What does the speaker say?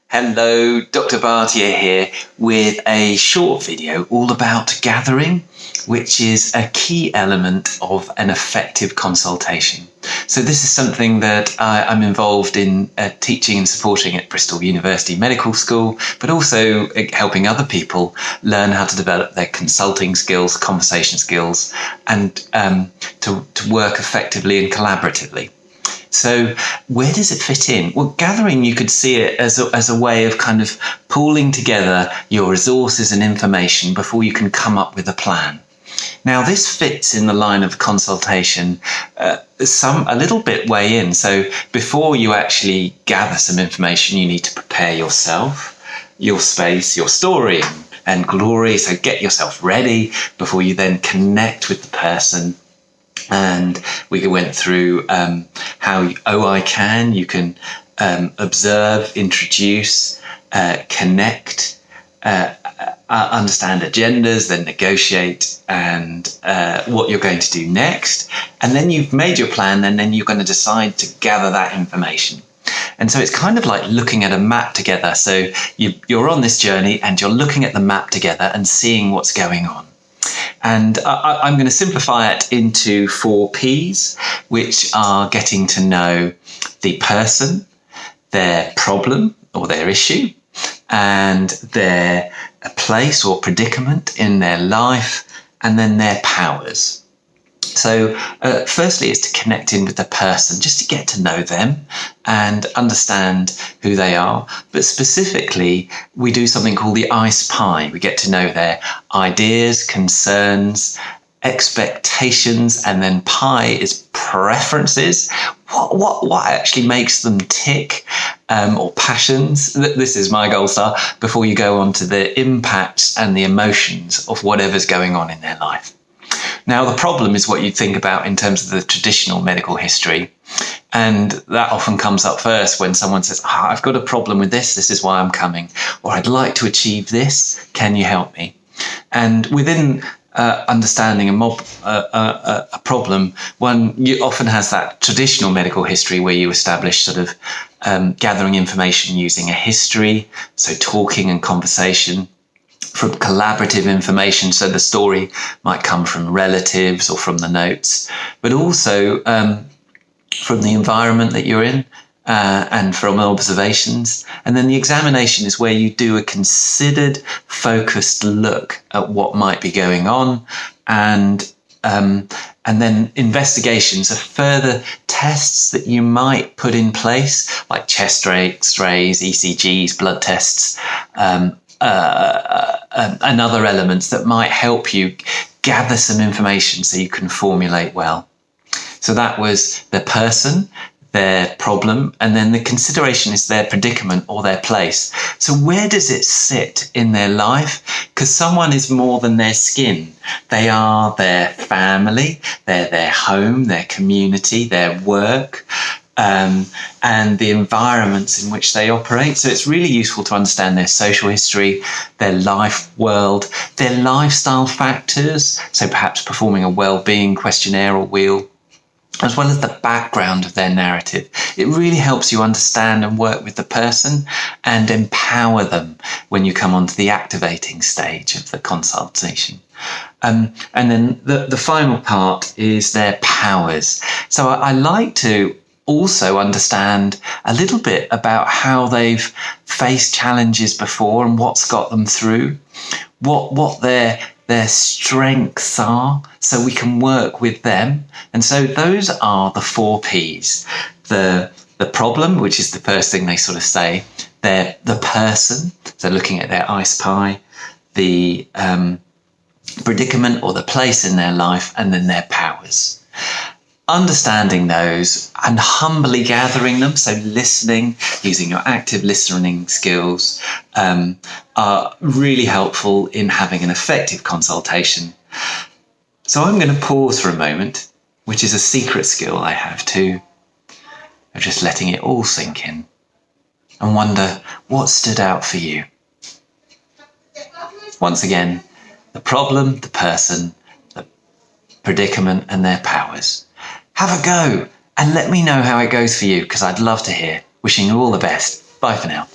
Hello, Dr. Bhatia here with a short video all about gathering, which is a key element of an effective consultation. So this is something that I'm involved in teaching and supporting at Bristol University Medical School, but also helping other people learn how to develop their consulting skills, conversation skills, and to work effectively and collaboratively. So where does it fit in? Well, gathering, you could see it as a way of kind of pooling together your resources and information before you can come up with a plan. Now, this fits in the line of consultation a little bit way in. So before you actually gather some information, you need to prepare yourself, your space, your story and glory. So get yourself ready before you then connect with the person. And we went through how you can observe, introduce, connect, understand agendas, then negotiate, and what you're going to do next. And then you've made your plan, and then you're going to decide to gather that information. And so it's kind of like looking at a map together. So you're on this journey and you're looking at the map together and seeing what's going on. And I'm going to simplify it into 4 Ps, which are getting to know the person, their problem or their issue, and their place or predicament in their life, and then their powers. So firstly is to connect in with the person, just to get to know them and understand who they are. But specifically, we do something called the ice pie. We get to know their ideas, concerns, expectations, and then pie is preferences. What actually makes them tick, or passions. This is my gold star before you go on to the impacts and the emotions of whatever's going on in their life. Now, the problem is what you'd think about in terms of the traditional medical history. And that often comes up first when someone says, I've got a problem with this. This is why I'm coming. Or I'd like to achieve this. Can you help me? And within understanding a problem, one often has that traditional medical history where you establish sort of gathering information using a history. So talking and conversation. From collaborative information, so the story might come from relatives or from the notes, but also from the environment that you're in and from observations. And then the examination is where you do a considered, focused look at what might be going on, and then investigations are further tests that you might put in place, like chest X-rays, ECGs, blood tests, and other elements that might help you gather some information so you can formulate well. So that was the person, their problem, and then the consideration is their predicament or their place. So where does it sit in their life? Because someone is more than their skin. They are their family, they're their home, their community, their work, and the environments in which they operate. So it's really useful to understand their social history, their life world, their lifestyle factors, so perhaps performing a well-being questionnaire or wheel, as well as the background of their narrative. It really helps you understand and work with the person and empower them when you come onto the activating stage of the consultation. And then the final part is their powers. So I like to also understand a little bit about how they've faced challenges before and what's got them through, what their strengths are, so we can work with them. And so those are the 4 Ps. The problem, which is the first thing they sort of say, the person, so looking at their ice pie, the predicament or the place in their life, and then their powers. Understanding those and humbly gathering them, so listening, using your active listening skills, are really helpful in having an effective consultation. So I'm going to pause for a moment, which is a secret skill I have too, of just letting it all sink in and wonder what stood out for you. Once again, the problem, the person, the predicament, and their powers. Have a go and let me know how it goes for you, because I'd love to hear. Wishing you all the best. Bye for now.